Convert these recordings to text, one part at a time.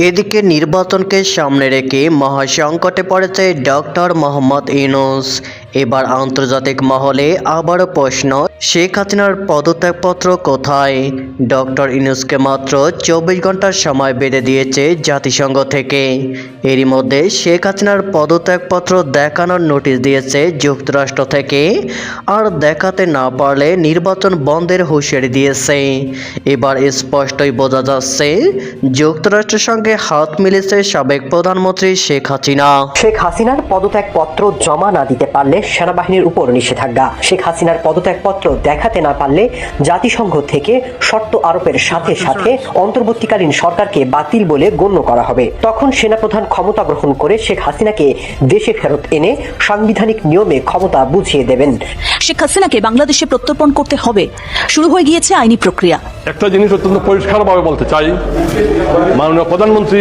এদিকে নির্বাচনকে সামনে রেখে মহাসংকটে পড়েছে ডক্টর মোহাম্মদ ইউনূস। এবার আন্তর্জাতিক মহলে আবারও প্রশ্ন, শেখ হাসিনার পদত্যাগপত্র কোথায়? ডক্টর ইউনূসকে মাত্র 24 ঘন্টার সময় বেঁধে দিয়েছে জাতিসংঘ থেকে। এরই মধ্যে শেখ হাসিনার পদত্যাগপত্র দেখানোর নোটিশ দিয়েছে যুক্তরাষ্ট্র থেকে, আর দেখাতে না পারলে নির্বাচন বন্ধের হুঁশিয়ারি দিয়েছে। এবার স্পষ্টই বোঝা যাচ্ছে যুক্তরাষ্ট্রের সঙ্গে হাত মিলেছে সাবেক প্রধানমন্ত্রী শেখ হাসিনা। শেখ হাসিনার পদত্যাগপত্র জমা না দিতে পারলে সেনাবাহিনীর উপর নিষেধাজ্ঞা। শেখ হাসিনার পদত্যাগপত্র দেখাতে না পারলে জাতিসংঘ থেকে শর্ত আরোপের সাথে সাথে অন্তর্বর্তীকালীন সরকারকে বাতিল বলে গণ্য করা হবে। তখন সেনাপ্রধান ক্ষমতা গ্রহণ করে শেখ হাসিনাকে দেশে ফেরত এনে সাংবিধানিক নিয়মে ক্ষমতা বুঝিয়ে দেবেন। শেখ হাসিনাকে বাংলাদেশে প্রত্যর্পণ করতে হবে। শুরু হয়ে গিয়েছে আইনি প্রক্রিয়া। একটা জিনিস অত্যন্ত পরিষ্কারভাবে বলতে চাই, মাননীয় প্রধানমন্ত্রী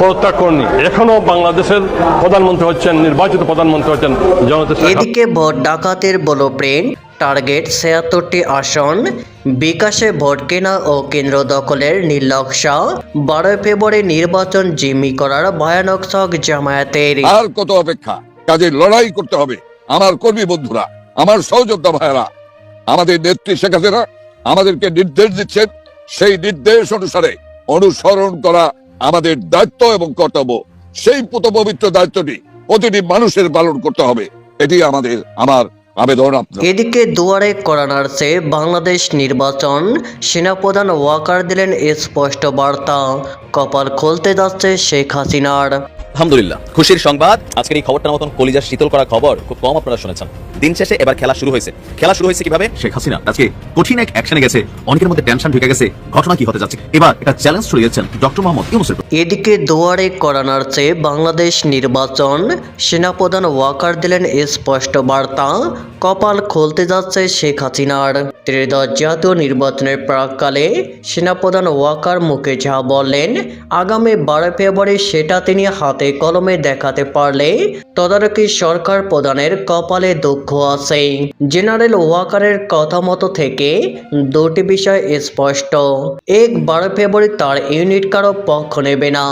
পদত্যাগ করেননি। এখনো বাংলাদেশের প্রধানমন্ত্রী হচ্ছেন, নির্বাচিত প্রধানমন্ত্রী হচ্ছেন জনতা। এদিকে ভোট ডাকাতের ব্লুপ্রিন্ট, টার্গেট 76টি আসন, বিকাশে ভোট কেনা ও কেন্দ্র দখলের নির্লক্ষ্য, 12 ফেব্রুয়ারি নির্বাচন জিম্মি করার ভয়ানক ছক জামায়াতের। আর কত অপেক্ষা? কাজে লড়াই করতে হবে। আমার কর্মী বন্ধুরা, আমার সহযোদ্ধা ভাইয়েরা, আমাদের নেত্রী শেখ হাসিনা আমাদেরকে নির্দেশ দিচ্ছেন, সেই নির্দেশ অনুসারে অনুসরণ করা আমাদের দায়িত্ব এবং কর্তব্য। সেই পবিত্র দায়িত্বটি প্রতিটি মানুষের পালন করতে হবে। এটি আমার আবেদন। এদিকে দুয়ারে কড়া নাড়ছে বাংলাদেশ নির্বাচন। সেনাপ্রধান ওয়াকার দিলেন স্পষ্ট বার্তা, কপাল খুলতে যাচ্ছে শেখ হাসিনার। আলহামদুলিল্লাহ, খুশির সংবাদ। আজকের এই খবরটার মতন কলিজা শীতল করা খবর খুব কম আপনারা শুনেছেন। দিন শেষে এবার খেলা শুরু হয়েছে। খেলা শুরু হয়েছে কিভাবে? শেখ হাসিনা আজকে কঠিন এক অ্যাকশনে গেছে, অনেকের মধ্যে টেনশন ঢুকে গেছে। ঘটনা কি হতে যাচ্ছে, এবার এটা চ্যালেঞ্জ ছড়িয়ে দিয়েছেন ডক্টর মোহাম্মদ ইউনূসের। এদিকে দুয়ারে কড়া নাড়ছে বাংলাদেশ নির্বাচন। সেনাপ্রধান ওয়াকার দিলেন স্পষ্ট বার্তা, কপাল খুলতে যাচ্ছে শেখ হাসিনার। ত্রয়োদশ জাতীয় নির্বাচনের প্রাককালে সেনাপ্রধান ওয়াকার মুখে যা বললেন, আগামী 12 ফেব্রুয়ারি সেটা তিনি হাতে কলমে দেখাতে পারলে তদারকি সরকার প্রধানের কপালে দুঃখ আছে। জেনারেল ওয়াকারের কথা মতো থেকে দুটি বিষয় স্পষ্ট। 12 ফেব্রুয়ারি তার ইউনিট কারো পক্ষ নেবে না,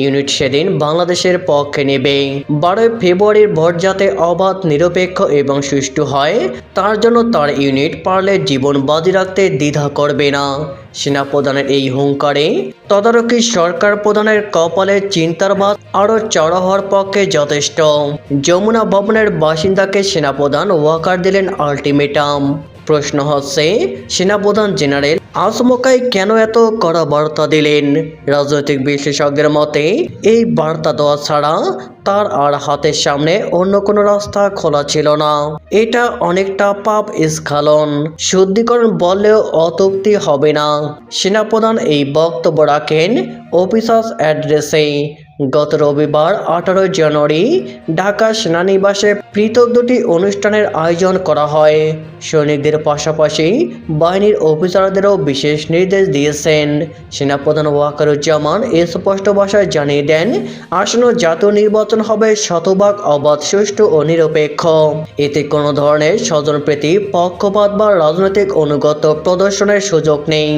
ইউনিট সেদিন বাংলাদেশের পক্ষে নেবে। 12 ফেব্রুয়ারির ভোট যাতে অবাধ, নিরপেক্ষ এবং সুষ্ঠু হয়, তার জন্য তার ইউনিট পারলে জীবন বাজি রাখতে দ্বিধা করবে না। সেনাপ্রধানের এই হুঙ্কারে তদারকি সরকার প্রধানের কপালে চিন্তার বাদ আরো চড়া হওয়ার পক্ষে যথেষ্ট। যমুনা ভবনের বাসিন্দাকে সেনাপ্রধান ওয়াকার দিলেন আলটিমেটাম। প্রশ্ন হচ্ছে, সেনাপ্রধান জেনারেল আচমকাই কেন এত কড়া বার্তা দিলেন? রাজনৈতিক বিশ্লেষকদের মতে এই বার্তা দেওয়া ছাড়া তার আর হাতের সামনে অন্য কোনো রাস্তা খোলা ছিল না। এটা অনেকটা পাপ স্খলন, শুদ্ধিকরণ বললেও অত্যুক্তি হবে না। সেনাপ্রধান এই বক্তব্য রাখেন অফিসার্স অ্যাড্রেসে। গত রবিবার 18 জানুয়ারি ঢাকা সেনানিবাসে পৃথক দুটি অনুষ্ঠানের আয়োজন করা হয়। সৈনিকদের পাশাপাশি বাহিনীর অফিসারদেরও বিশেষ নির্দেশ দিয়েছেন। সেনাপ্রধান ওয়াকারুজ্জামান স্পষ্ট ভাষায় জানিয়ে দেন, আসন্ন জাতীয় নির্বাচন হবে শতভাগ অবাধ, সুষ্ঠু ও নিরপেক্ষ। এতে কোনো ধরনের স্বজনপ্রীতি, পক্ষপাত বা রাজনৈতিক অনুগত প্রদর্শনের সুযোগ নেই।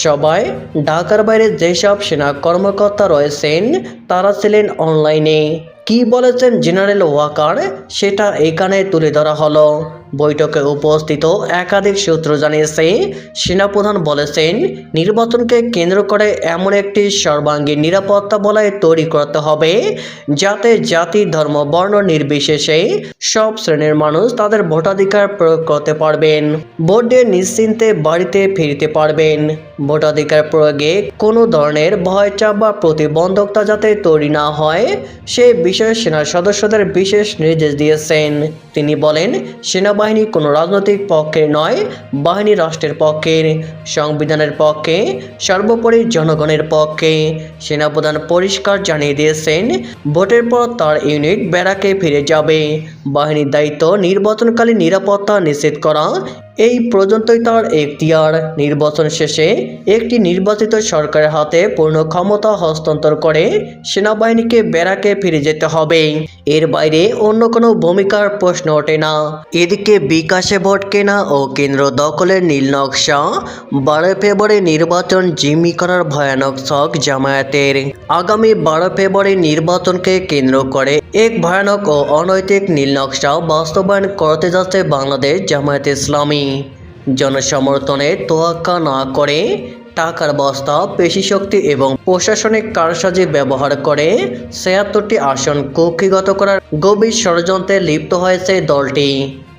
সবাই ঢাকার বাইরে যেসব সেনা কর্মকর্তা রয়েছেন তারা ছিলেন অনলাইনে। কি বলেছেন জেনারেল ওয়াকার সেটা এখানে তুলে ধরা হলো। বৈঠকে উপস্থিত একাধিক সূত্র জানিয়েছে, সেনাপ্রধান বলেছেন, নির্বাচনকে কেন্দ্র করে এমন একটি সর্বাঙ্গীন নিরাপত্তা বলয় তৈরি করতে হবে যাতে জাতি, ধর্ম, বর্ণ নির্বিশেষে সব শ্রেণীর মানুষ তাদের ভোটাধিকার প্রয়োগ করতে পারবেন, ভোট দিয়ে নিশ্চিন্তে বাড়িতে ফিরতে পারবেন। ভোটাধিকার প্রয়োগে কোনো ধরনের ভয়, চাপ বা প্রতিবন্ধকতা যাতে তৈরি না হয় সে বিষয়ে সেনা সদস্যদের বিশেষ নির্দেশ দিয়েছেন। তিনি বলেন, সেনাবাহিনী কোনো রাজনৈতিক পক্ষের নয়, বাহিনী রাষ্ট্রের পক্ষের, সংবিধানের পক্ষে, সর্বোপরি জনগণের পক্ষে। সেনাপ্রধান পরিষ্কার জানিয়ে দিয়েছেন, ভোটের পর তার ইউনিট ব্যারাকে ফিরে যাবে। বাহিনীর দায়িত্ব নির্বাচনকালীন নিরাপত্তা নিশ্চিত করা এই পর্যন্তই তার এখতিয়ার। নির্বাচন শেষে একটি নির্বাচিত সরকারের হাতে পূর্ণ ক্ষমতা হস্তান্তর করে সেনাবাহিনীকে ব্যারাকে ফিরে যেতে হবে। এর বাইরে অন্য কোনো ভূমিকার প্রশ্ন ওঠে না। এদিকে বিকাশে ভোট কেনা ও কেন্দ্র দখলের নীল নকশা, 12 ফেব্রুয়ারি নির্বাচন জিম্মি করার ভয়ানক ছক জামায়াতের। আগামী 12 ফেব্রুয়ারি নির্বাচনকে কেন্দ্র করে এক ভয়ানক ও অনৈতিক নীল নকশা বাস্তবায়ন করতে যাচ্ছে বাংলাদেশ জামায়াতে ইসলামী। জনসমর্থনে তোয়াক্কা না করে টাকার বস্তা, পেশিশক্তি এবং প্রশাসনিক কারসাজি ব্যবহার করে ৭৬টি আসন কক্ষিগত করার গভীর ষড়যন্ত্রে লিপ্ত হয়েছে দলটি।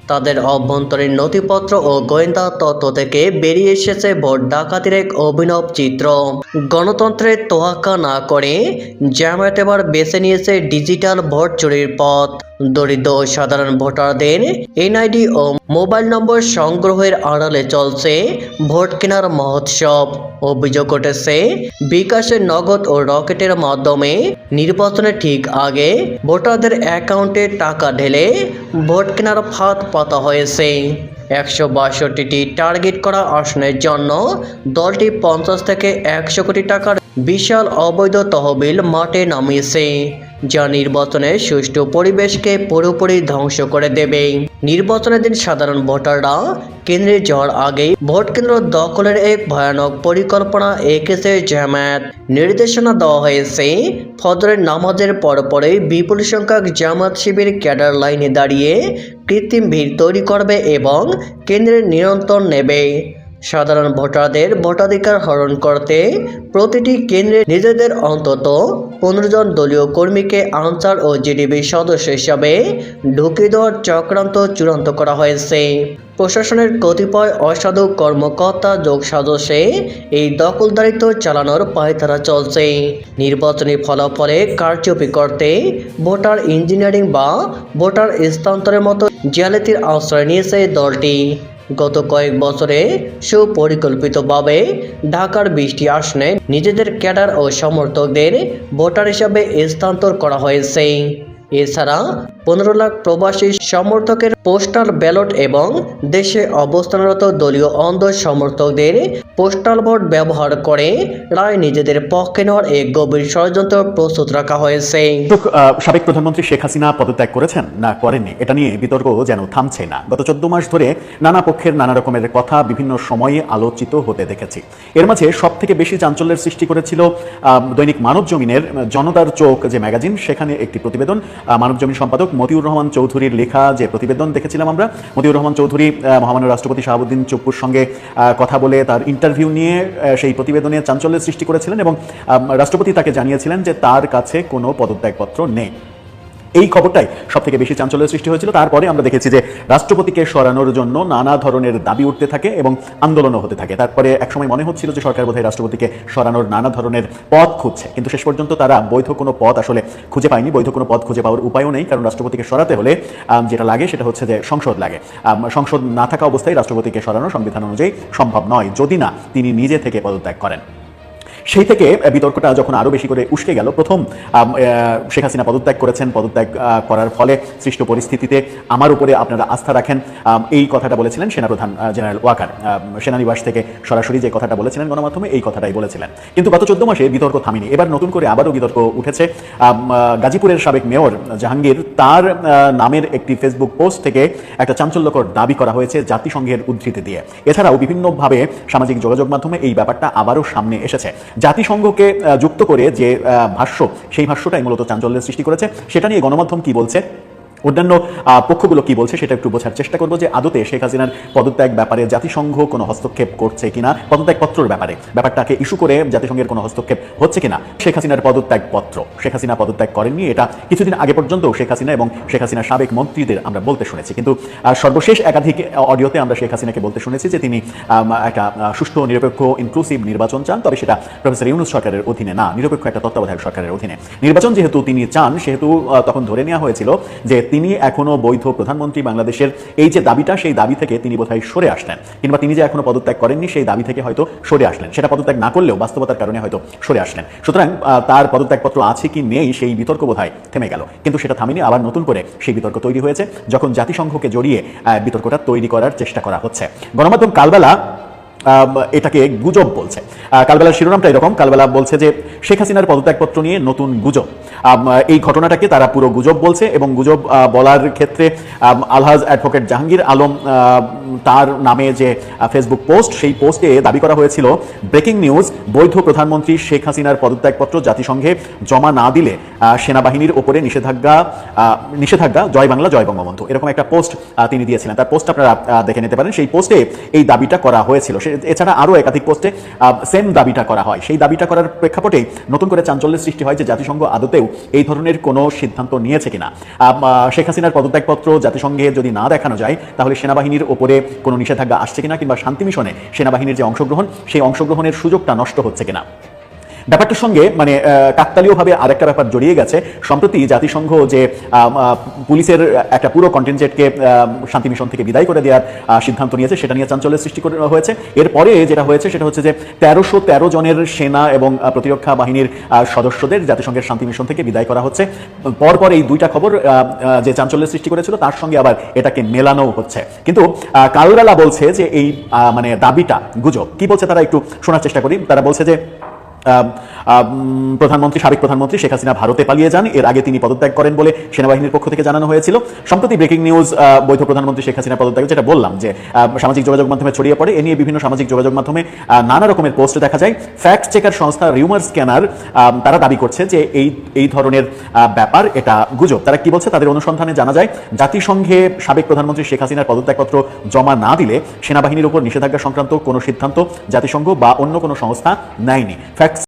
তাদের অভ্যন্তরীণ নথিপত্র ও গোয়েন্দা তথ্য থেকে বেরিয়ে এসেছে ভোট ডাকাতির এক অভিনব চিত্র। গণতন্ত্রের তোয়াক্কা না করে জামায়াত এবার বেছে নিয়েছে ডিজিটাল ভোট চুরির পথ। দরিদ্র ও সাধারণ ভোটারদের এনআইডি ও মোবাইল নম্বর সংগ্রহের আড়ালে চলছে ভোট কেনার মহোৎসব। অভিযোগ উঠেছে বিকাশের নগদ ও রকেটের মাধ্যমে নির্বাচনের ঠিক আগে ভোটারদের অ্যাকাউন্টে টাকা ঢেলে ভোট কেনার ফাঁদ পাতা হয়েছে। 162টি টার্গেট করা আসনের জন্য দলটি 50 থেকে 100 কোটি টাকার বিশাল অবৈধ তহবিল মাঠে নামিয়েছে, যা নির্বাচনের সুষ্ঠু পরিবেশকে পুরোপুরি ধ্বংস করে দেবে। নির্বাচনের দিন সাধারণ ভোটাররা কেন্দ্রে যাওয়ার আগেই ভোট কেন্দ্র দখলের এক ভয়ানক পরিকল্পনা এঁকেছে জামায়াত। নির্দেশনা দেওয়া হয়েছে ফজরের নামাজের পরপরই বিপুল সংখ্যক জামায়াত শিবির ক্যাডার লাইনে দাঁড়িয়ে কৃত্রিম ভিড় তৈরি করবে এবং কেন্দ্রের নিয়ন্ত্রণ নেবে। সাধারণ ভোটারদের ভোটাধিকার হরণ করতে প্রতিটি কেন্দ্রে নিজেদের অন্তত 15 জন দলীয় কর্মীকে আনসার ও জিডিবি সদস্য হিসাবে ঢুকিয়ে দেওয়ার চক্রান্ত চূড়ান্ত করা হয়েছে। প্রশাসনের কতিপয় অসাধু কর্মকর্তা যোগসাজশে এই দখলদারিত্ব চালানোর পায়তারা চলছে। নির্বাচনী ফলাফলে কারচুপি করতে ভোটার ইঞ্জিনিয়ারিং বা ভোটার স্থানান্তরের মতো জালিয়াতির আশ্রয় নিয়েছে দলটি। গত কয়েক বছরে সুপরিকল্পিতভাবে ঢাকার 20টি আসনে নিজেদের ক্যাডার ও সমর্থকদের ভোটার হিসাবে স্থানান্তর করা হয়েছে। এছাড়া 15 লাখ প্রবাসী সমর্থকের পোস্টাল ব্যালট এবং দেশে অবস্থানরত দলীয় অন্ধ সমর্থকদের পোস্টাল ভোট ব্যবহার করে রায় নিজেদের পক্ষে নেওয়ার এক গভীর ষড়যন্ত্র প্রস্তুত রাখা হয়েছে। সাবেক প্রধানমন্ত্রী শেখ হাসিনা পদত্যাগ করেছেন না করেননি, এটা নিয়ে বিতর্ক যেন থামছে না। গত 14 মাস ধরে নানা পক্ষের নানা রকমের কথা বিভিন্ন সময়ে আলোচিত হতে দেখেছি। এর মাঝে সব থেকে বেশি চাঞ্চল্যের সৃষ্টি করেছিল দৈনিক মানব জমিনের জনতার চোখ যে ম্যাগাজিন, সেখানে একটি প্রতিবেদন মানব জমিন সম্পাদক মতিউর রহমান চৌধুরীর লেখা যে প্রতিবেদন দেখেছিলাম আমরা। মতিউর রহমান চৌধুরী মহামান্য রাষ্ট্রপতি শাহাবুদ্দিন চুপ্পুর সঙ্গে কথা বলে তার ইন্টারভিউ নিয়ে সেই প্রতিবেদনে চাঞ্চল্যের সৃষ্টি করেছিলেন এবং রাষ্ট্রপতি তাকে জানিয়েছিলেন যে তার কাছে কোনো পদত্যাগপত্র নেই। এই খবরটাই সব থেকে বেশি চাঞ্চল্যের সৃষ্টি হয়েছিল। তারপরে আমরা দেখেছি যে রাষ্ট্রপতিকে সরানোর জন্য নানা ধরনের দাবি উঠতে থাকে এবং আন্দোলনও হতে থাকে। তারপরে একসময় মনে হচ্ছিল যে সরকার বোধহয় রাষ্ট্রপতিকে সরানোর নানা ধরনের পথ খুঁজছে, কিন্তু শেষ পর্যন্ত তারা বৈধ কোনো পথ আসলে খুঁজে পায়নি। বৈধ কোনো পথ খুঁজে পাওয়ার উপায়ও নেই, কারণ রাষ্ট্রপতিকে সরাতে হলে যেটা লাগে সেটা হচ্ছে যে সংসদ লাগে। সংসদ না থাকা অবস্থায় রাষ্ট্রপতিকে সরানো সংবিধান অনুযায়ী সম্ভব নয়, যদি না তিনি নিজে থেকে পদত্যাগ করেন। সেই থেকে বিতর্কটা যখন আরও বেশি করে উস্কে গেল, প্রথম শেখ হাসিনা পদত্যাগ করেছেন, পদত্যাগ করার ফলে সৃষ্ট পরিস্থিতিতে আমার উপরে আপনারা আস্থা রাখেন, এই কথাটা বলেছিলেন সেনাপ্রধান জেনারেল ওয়াকার। সেনানিবাস থেকে সরাসরি যে কথাটা বলেছিলেন গণমাধ্যমে, এই কথাটাই বলেছিলেন। কিন্তু গত 14 মাসে বিতর্ক থামেনি। এবার নতুন করে আবারও বিতর্ক উঠেছে। গাজীপুরের সাবেক মেয়র জাহাঙ্গীর, তার নামের একটি ফেসবুক পোস্ট থেকে একটা চাঞ্চল্যকর দাবি করা হয়েছে জাতিসংঘের উদ্ধৃতি দিয়ে। এছাড়াও বিভিন্নভাবে সামাজিক যোগাযোগ মাধ্যমে এই ব্যাপারটা আবারও সামনে এসেছে। জাতিসংঘকে যুক্ত করে যে ভাষ্য, সেই ভাষ্যটাই মূলত চাঞ্চল্যের সৃষ্টি করেছে। সেটা নিয়ে গণমাধ্যম কি বলছে, অন্যান্য পক্ষগুলো কি বলছে, সেটা একটু বোঝার চেষ্টা করবো যে আদতে শেখ হাসিনার পদত্যাগ ব্যাপারে জাতিসংঘ কোনো হস্তক্ষেপ করছে কিনা, পদত্যাগপত্রের ব্যাপারটাকে ইস্যু করে জাতিসংঘের কোনো হস্তক্ষেপ হচ্ছে কিনা। শেখ হাসিনার পদত্যাগপত্র, শেখ হাসিনা পদত্যাগ করেননি, এটা কিছুদিন আগে পর্যন্ত শেখ হাসিনা এবং শেখ হাসিনার সাবেক মন্ত্রীদের আমরা বলতে শুনেছি। কিন্তু সর্বশেষ একাধিক অডিওতে আমরা শেখ হাসিনাকে বলতে শুনেছি যে তিনি একটা সুষ্ঠু, নিরপেক্ষ, ইনক্লুসিভ নির্বাচন চান, তবে সেটা প্রফেসর ইউনূস সরকারের অধীনে না, নিরপেক্ষ একটা তত্ত্বাবধায়ক সরকারের অধীনে। নির্বাচন যেহেতু তিনি চান, সেহেতু তখন ধরে নেওয়া হয়েছিল যে তিনি এখনো বৈধ প্রধানমন্ত্রী বাংলাদেশের, এই যে দাবিটা, সেই দাবি থেকে তিনি বোধহয় সরে আসলেন, কিংবা তিনি যে এখনো পদত্যাগ করেননি সেই দাবি থেকে হয়তো সরে আসলেন, সেটা পদত্যাগ না করলেও বাস্তবতার কারণে হয়তো সরে আসলেন। সুতরাং তার পদত্যাগপত্র আছে কি নেই সেই বিতর্ক বোধহয় থেমে গেল, কিন্তু সেটা থামেনি, আবার নতুন করে সেই বিতর্ক তৈরি হয়েছে যখন জাতিসংঘকে জড়িয়ে বিতর্কটা তৈরি করার চেষ্টা করা হচ্ছে। গণমাধ্যম কালবেলা এটাকে গুজব বলছে। কালবেলার শিরোনামটা এরকম, কালবেলা বলছে যে শেখ হাসিনার পদত্যাগপত্র নিয়ে নতুন গুজব। এই ঘটনাটাকে তারা পুরো গুজব বলছে, এবং গুজব বলার ক্ষেত্রে আলহাজ অ্যাডভোকেট জাহাঙ্গীর আলম তার নামে যে ফেসবুক পোস্ট, সেই পোস্টে দাবি করা হয়েছিল, ব্রেকিং নিউজ, বৈধ প্রধানমন্ত্রী শেখ হাসিনার পদত্যাগপত্র জাতিসংঘে জমা না দিলে সেনাবাহিনীর ওপরে নিষেধাজ্ঞা, জয় বাংলা জয় বঙ্গবন্ধু, এরকম একটা পোস্ট তিনি দিয়েছিলেন। তার পোস্ট আপনারা দেখে নিতে পারেন। সেই পোস্টে এই দাবিটা করা হয়েছিল। এছাড়া আরও একাধিক পোস্টে সেম দাবিটা করা হয়। সেই দাবিটা করার প্রেক্ষাপটে নতুন করে চাঞ্চল্যের সৃষ্টি হয় যে জাতিসংঘ আদতেও এই ধরনের কোনো সিদ্ধান্ত নিয়েছে কিনা। শেখ হাসিনার পদত্যাগপত্র জাতিসংঘে যদি না দেখানো যায়, তাহলে সেনাবাহিনীর ওপরে কোনো নিষেধাজ্ঞা আসছে কিনা, কিংবা শান্তি মিশনে সেনাবাহিনীর যে অংশগ্রহণ, সেই অংশগ্রহণের সুযোগটা নষ্ট হচ্ছে কিনা। ব্যাপারটার সঙ্গে মানে কাকতালীয়ভাবে আরেকটা ব্যাপার জড়িয়ে গেছে। সম্প্রতি জাতিসংঘ যে পুলিশের একটা পুরো কন্টিনজেন্টকে শান্তি মিশন থেকে বিদায় করে দেওয়ার সিদ্ধান্ত নিয়েছে, সেটা নিয়ে চাঞ্চল্যের সৃষ্টি হয়েছে। এরপরে যেটা হয়েছে সেটা হচ্ছে যে 1313 জনের সেনা এবং প্রতিরক্ষা বাহিনীর সদস্যদের জাতিসংঘের শান্তি মিশন থেকে বিদায় করা হচ্ছে। পরপর এই দুইটা খবর যে চাঞ্চল্যের সৃষ্টি করেছিল, তার সঙ্গে আবার এটাকে মেলানো হচ্ছে। কিন্তু কালবেলা বলছে যে এই মানে দাবিটা গুজব। কি বলছে তারা একটু শোনার চেষ্টা করি। তারা বলছে যে সাবেক প্রধানমন্ত্রী শেখ হাসিনা ভারতে পালিয়ে যান, এর আগে তিনি পদত্যাগ করেন বলে সেনাবাহিনীর পক্ষ থেকে জানানো হয়েছিল। সম্প্রতি ব্রেকিং নিউজ, বৈধ প্রধানমন্ত্রী শেখ হাসিনা পদত্যাগ, যেটা বললাম যে সামাজিক যোগাযোগ মাধ্যমে ছড়িয়ে পড়ে। এ নিয়ে বিভিন্ন সামাজিক যোগাযোগ মাধ্যমে নানা রকমের পোস্ট দেখা যায়। ফ্যাক্ট চেকার সংস্থা রিউমার স্ক্যানার তারা দাবি করছে যে এই ধরনের ব্যাপার, এটা গুজব। তারা কি বলছে, তাদের অনুসন্ধানে জানা যায় জাতিসংঘে সাবেক প্রধানমন্ত্রী শেখ হাসিনার পদত্যাগপত্র জমা না দিলে সেনাবাহিনীর উপর নিষেধাজ্ঞা সংক্রান্ত কোনো সিদ্ধান্ত জাতিসংঘ বা অন্য কোনো সংস্থা নেয়নি। ফ্যাক্ট